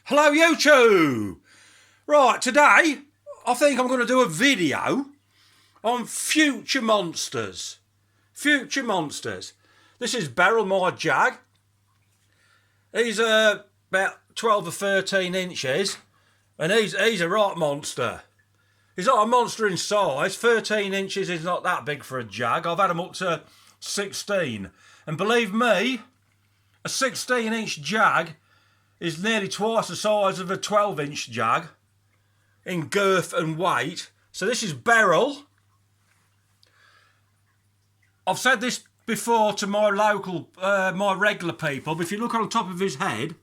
Hello YouTube! Right, today I think I'm going to do a video on future monsters. Future monsters. This is Beryl, my jag. He's about 12 or 13 inches and he's a right monster. He's not a monster in size. 13 inches is not that big for a jag. I've had him up to 16. And believe me, a 16-inch jag is nearly twice the size of a 12-inch jag in girth and weight. So this is Beryl. I've said this before to my local, my regular people, but if you look on the top of his head,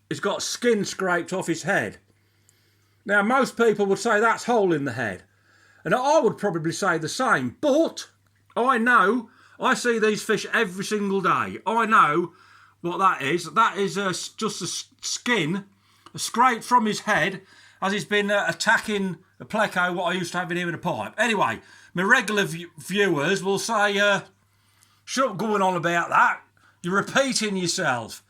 he's got skin scraped off his head. Now, most people would say that's hole in the head, and I would probably say the same, but I know, I see these fish every single day. I know what that is. That is just a skin scraped from his head as he's been attacking a pleco, what I used to have in here in a pipe. Anyway, my regular viewers will say, shut up going on about that. You're repeating yourself.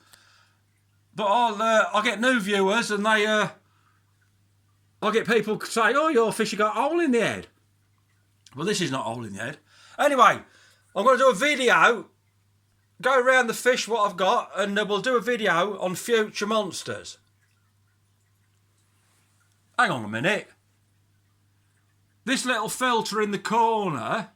But I'll get new viewers and they, I'll get people say, oh, your fish have got a hole in the head. Well, this is not a hole in the head. Anyway, I'm going to do a video, go around the fish what I've got, and we'll do a video on future monsters. Hang on a minute. This little filter in the corner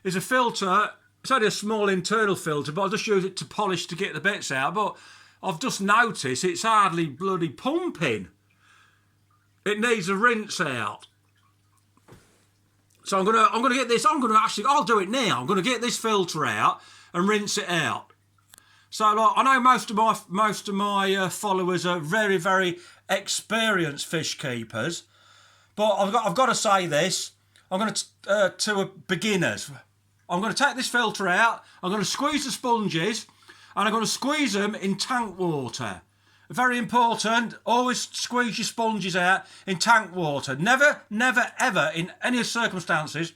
is a filter. It's only a small internal filter, but I'll just use it to polish to get the bits out. But I've just noticed it's hardly bloody pumping. It needs a rinse out. So I'm gonna get this. I'll do it now. I'm gonna get this filter out and rinse it out. So like, I know most of my followers are very, very experienced fish keepers, but I've got to say this. I'm going to beginners. I'm going to take this filter out. I'm going to squeeze the sponges, and I'm going to squeeze them in tank water. Very important. Always squeeze your sponges out in tank water. Never, never, ever, in any circumstances,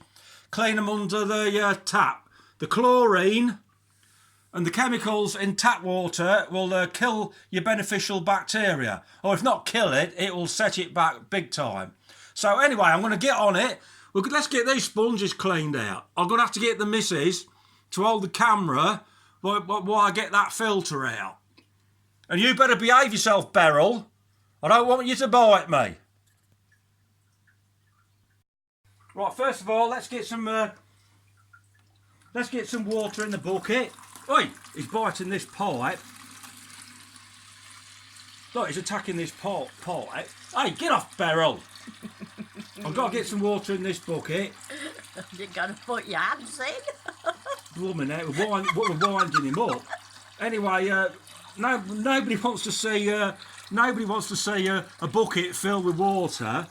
clean them under the tap. The chlorine and the chemicals in tap water will kill your beneficial bacteria. Or if not kill it, it will set it back big time. So anyway, I'm going to get on it. Let's get these sponges cleaned out. I'm going to have to get the missus to hold the camera while I get that filter out. And you better behave yourself, Beryl. I don't want you to bite me. Right, first of all, let's get some water in the bucket. Oi, he's biting this pipe. Look, he's attacking this pipe. Hey, get off, Beryl. I've got to get some water in this bucket. You're going to put your hands in? Woman, we're winding him up. Anyway, nobody wants to see a bucket filled with water.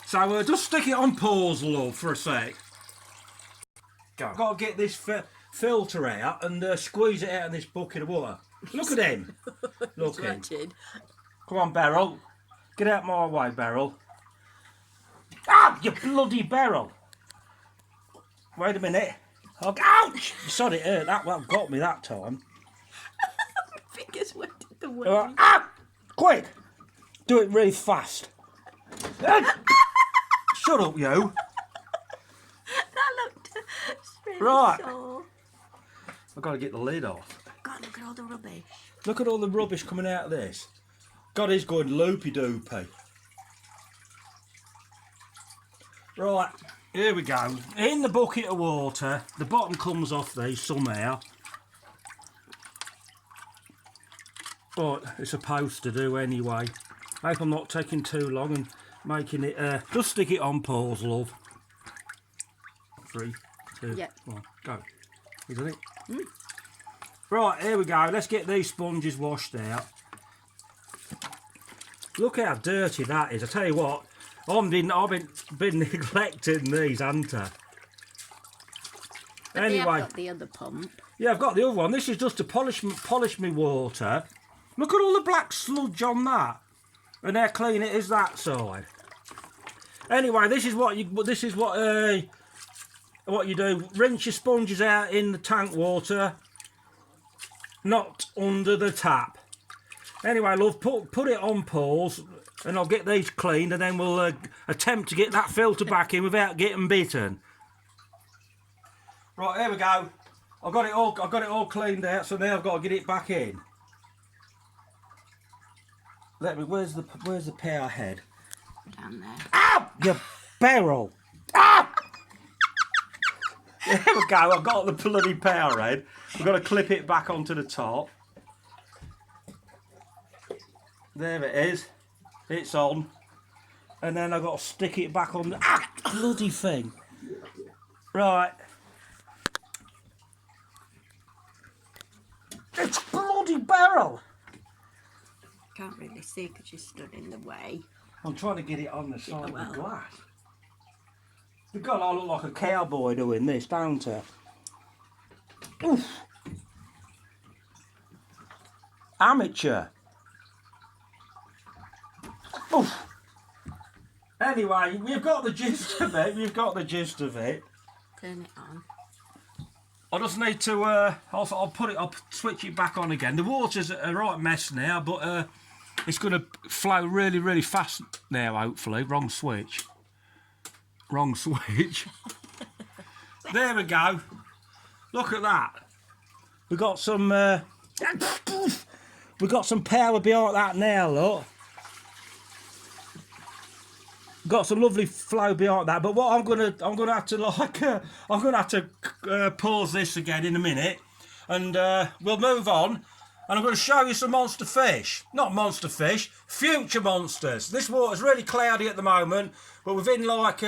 So just stick it on pause, love, for a sec. Go. I've got to get this filter out and squeeze it out in this bucket of water. Look at him. Look at him. Come on, Beryl. Get out my way, Beryl. Ah, you bloody Beryl. Wait a minute. Ouch! Sorry, it hurt. That well got me that time. Fingers went in the way. Quick! Do it really fast. Shut up, you. That looked really right. sore. I've got to get the lid off. God, look at all the rubbish. Look at all the rubbish coming out of this. God, he's going loopy-doopy. Right, here we go. In the bucket of water, the bottom comes off these somehow. But it's supposed to do anyway. I hope I'm not taking too long and making it... just stick it on pause, love. 3, 2, 1, go. You done it? Mm. Right, here we go. Let's get these sponges washed out. Look how dirty that is. I tell you what, I've been neglecting these, haven't I? But anyway, I've got the other pump. Yeah, I've got the other one. This is just to polish me water. Look at all the black sludge on that, and how clean it is that side. Anyway, this is what you do. Rinse your sponges out in the tank water, not under the tap. Anyway, love, put it on pause, and I'll get these cleaned, and then we'll attempt to get that filter back in without getting bitten. Right, here we go. I've got it all cleaned out, so now I've got to get it back in. Where's the power head? Down there. Ow! You barrel! Ah! There we go. I've got the bloody power head. We've got to clip it back onto the top. There it is. It's on. And then I've got to stick it back on the bloody thing. Right. It's bloody barrel. Can't really see because you stood in the way. I'm trying to get it on the side well. of the glass. God, I look like a cowboy doing this, don't I? Oof. Amateur. Oof. Anyway, we've got the gist of it. We've got the gist of it. Turn it on. I just need to. I'll switch it back on again. The water's a right mess now, but it's going to flow really, really fast now. Hopefully, wrong switch. Wrong switch. There we go. Look at that. We got some. We got some power behind that now. Look. Got some lovely flow behind that, but what I'm gonna have to I'm gonna have to pause this again in a minute, and we'll move on. And I'm going to show you some monster fish. Not monster fish, future monsters. This water's really cloudy at the moment, but within like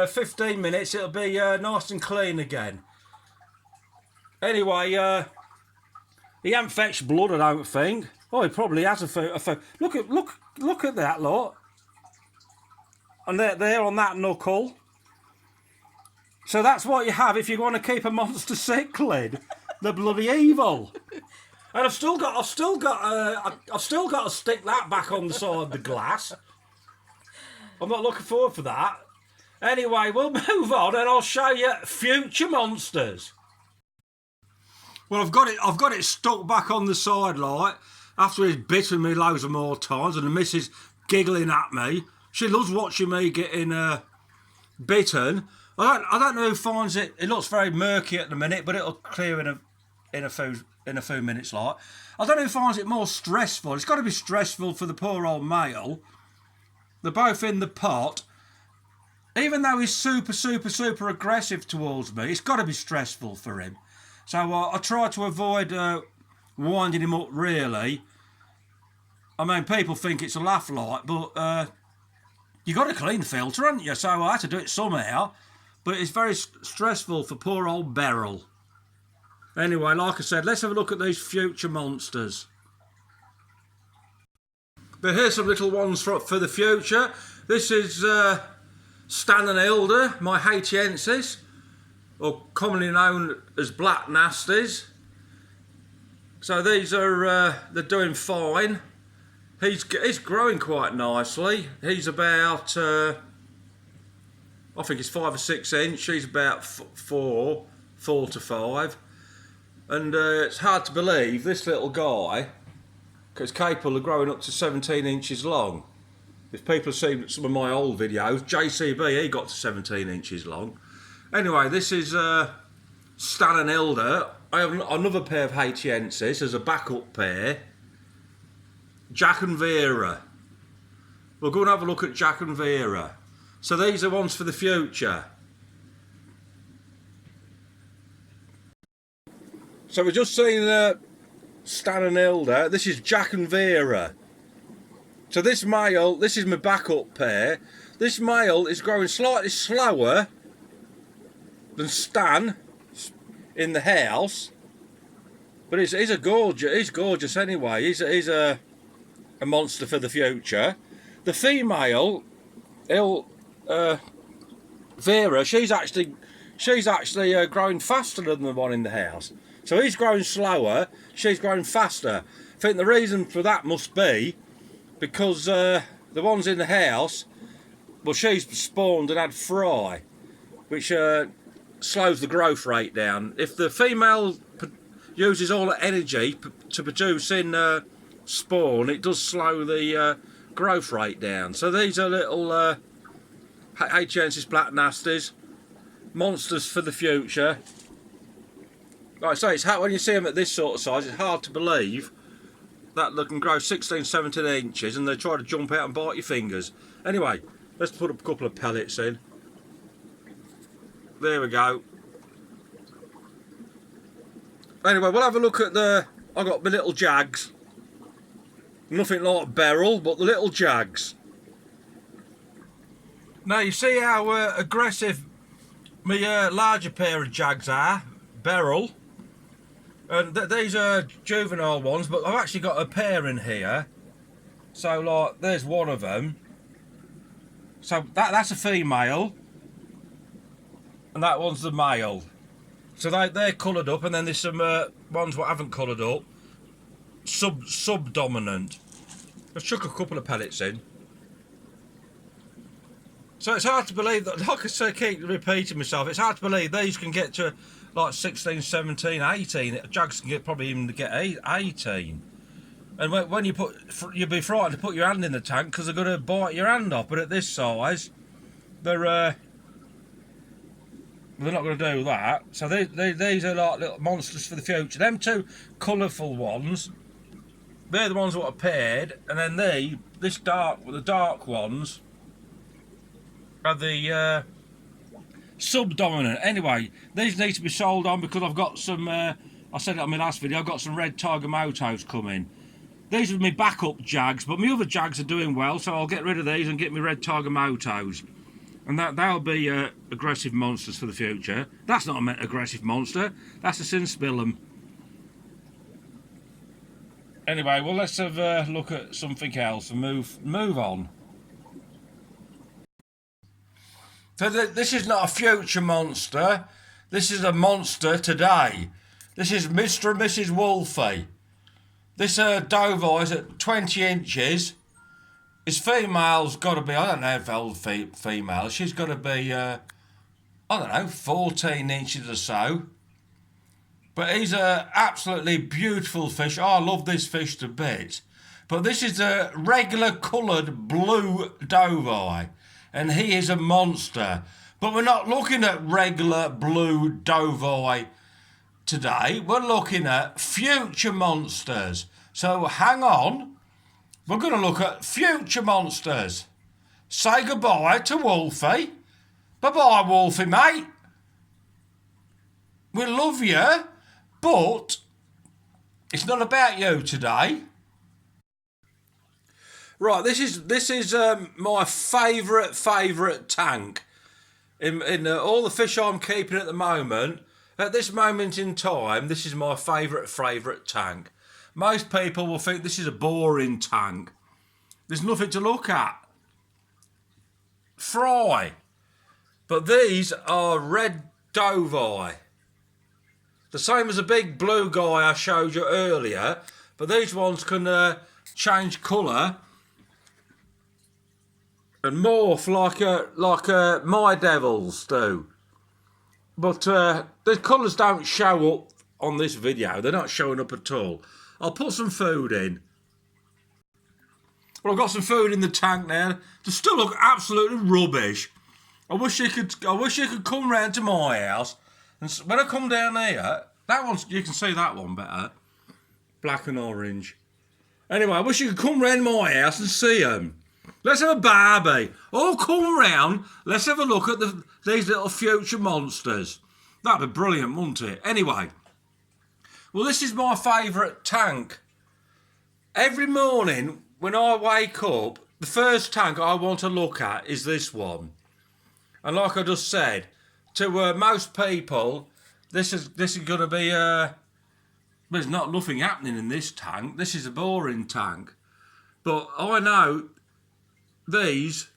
15 minutes it'll be nice and clean again. Anyway, he hasn't fetched blood, I don't think. Oh, he probably has a few. Look at that lot. And they're on that knuckle. So that's what you have if you want to keep a monster cichlid. They're bloody evil. And I've still got to stick that back on the side of the glass. I'm not looking forward for that. Anyway, we'll move on and I'll show you future monsters. Well, I've got it stuck back on the side light after he's bitten me loads of more times, and the missus giggling at me. She loves watching me getting bitten. I don't know who finds it. It looks very murky at the minute, but it'll clear in a few minutes. Like, I don't know who finds it more stressful. It's got to be stressful for the poor old male. They're both in the pot. Even though he's super aggressive towards me, it's got to be stressful for him. So I try to avoid winding him up. Really, I mean, people think it's a laugh light, but. You got to clean the filter, haven't you? So I had to do it somehow, but it's very stressful for poor old Beryl. Anyway, like I said, let's have a look at these future monsters. But here's some little ones for the future. This is Stan and Hilda, my Haitiensis, or commonly known as black nasties. So these are they're doing fine. He's growing quite nicely. He's about, I think it's 5 or 6 inch. She's about 4 to 5. And it's hard to believe this little guy is capable of growing up to 17 inches long. If people have seen some of my old videos, JCB, he got to 17 inches long. Anyway, this is Stan and Hilda. I have another pair of Haitiensis as a backup pair. Jack and Veera. We'll go and have a look at Jack and Veera. So these are ones for the future. So we've just seen Stan and Hilda. This is Jack and Veera. So this male, this is my backup pair. This male is growing slightly slower than Stan in the house. But he's gorgeous anyway. He's a monster for the future. The female, Veera, she's actually growing faster than the one in the house. So he's growing slower, she's growing faster. I think the reason for that must be because the ones in the house, well, she's spawned and had fry, which slows the growth rate down. If the female uses all the energy to produce in spawn, it does slow the growth rate down. So these are little Hgensis Black Nasties, monsters for the future. Like I say, it's hard, when you see them at this sort of size, it's hard to believe that they can grow 16, 17 inches and they try to jump out and bite your fingers. Anyway, let's put a couple of pellets in. There we go. Anyway, we'll have a look at I've got my little Jags. Nothing like Beryl, but the little Jags. Now you see how aggressive my larger pair of Jags are, Beryl. And these are juvenile ones, but I've actually got a pair in here. So like, there's one of them. So that's a female. And that one's the male. So they're coloured up, and then there's some ones that haven't coloured up. Subdominant. Let's chuck a couple of pellets in. So it's hard to believe that, like I say, keep repeating myself, it's hard to believe these can get to like 16, 17, 18. Jags can probably even get 18. And when you you'd be frightened to put your hand in the tank because they're going to bite your hand off. But at this size, they're not going to do that. So these are like little monsters for the future. Them two colourful ones, they're the ones that are paired, and then the dark ones are the subdominant. Anyway, these need to be sold on because I've got some, I said it on my last video, I've got some red tiger motos coming. These are my backup Jags, but my other Jags are doing well, so I'll get rid of these and get my red tiger motos. And they'll be aggressive monsters for the future. That's not an aggressive monster, that's a Sinspillum. Anyway, well, let's have a look at something else and move on. So this is not a future monster. This is a monster today. This is Mr. and Mrs. Wolfie. This dovii is at 20 inches. His female's got to be, I don't know if old female, she's got to be, I don't know, 14 inches or so. But he's a absolutely beautiful fish. Oh, I love this fish to bits. But this is a regular coloured blue dovii. And he is a monster. But we're not looking at regular blue dovii today. We're looking at future monsters. So hang on. We're going to look at future monsters. Say goodbye to Wolfie. Bye-bye, Wolfie, mate. We love you, but it's not about you today. Right, this is my favourite tank. In all the fish I'm keeping at the moment, at this moment in time, this is my favourite tank. Most people will think this is a boring tank. There's nothing to look at. Fry. But these are red dovii. The same as the big blue guy I showed you earlier, but these ones can change colour and morph like my devils do. But the colours don't show up on this video. They're not showing up at all. I'll put some food in. Well, I've got some food in the tank now. They still look absolutely rubbish. I wish you could come round to my house. And when I come down here, that one's, you can see that one better. Black and orange. Anyway, I wish you could come round my house and see them. Let's have a barbie. Oh, come round. Let's have a look at these little future monsters. That'd be brilliant, wouldn't it? Anyway. Well, this is my favourite tank. Every morning when I wake up, the first tank I want to look at is this one. And like I just said, to most people, this is going to be there's nothing happening in this tank. This is a boring tank. But I know these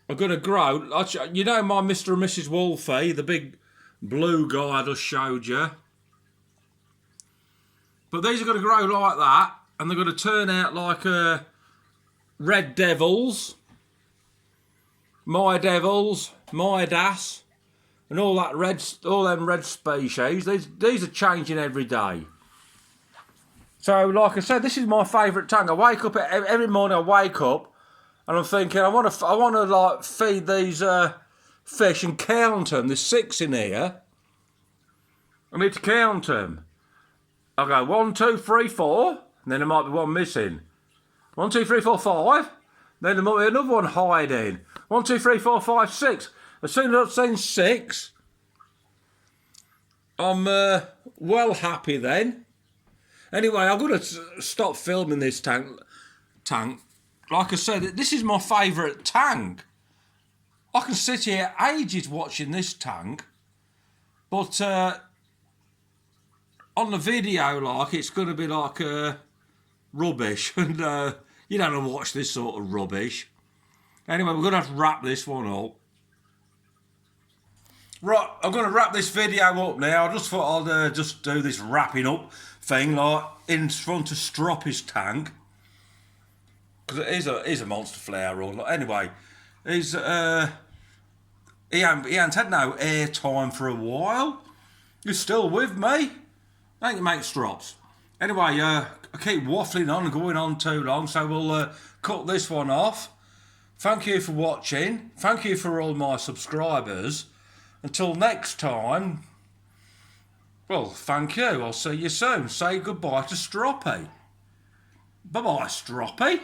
are going to grow. You know my Mr. and Mrs. Wolfie, the big blue guy I just showed you. But these are going to grow like that, and they're going to turn out like red devils, my devils, my das, and all them red species. These are changing every day. So, like I said, this is my favourite tank. I wake up every morning. I wake up, and I'm thinking, I want to like feed these fish and count them. There's 6 in here. I need to count them. I go 1, 2, 3, 4, and then there might be one missing. 1, 2, 3, 4, 5. Then there might be another one hiding. 1, 2, 3, 4, 5, 6. As soon as I've seen 6, I'm well happy then. Anyway, I'm going to stop filming this tank. Like I said, this is my favourite tank. I can sit here ages watching this tank, but on the video, like, it's going to be like rubbish, and you don't want to watch this sort of rubbish. Anyway, we're going to have to wrap this one up. Right, I'm going to wrap this video up now. I just thought I'd just do this wrapping up thing, like, in front of Stroppy's tank. Because it is a monster flower run. Anyway, he ain't had no air time for a while. He's still with me. Thank you, mate, Strops. Anyway, I keep waffling on and going on too long, so we'll cut this one off. Thank you for watching. Thank you for all my subscribers. Until next time, well, thank you. I'll see you soon. Say goodbye to Stroppy. Bye-bye, Stroppy.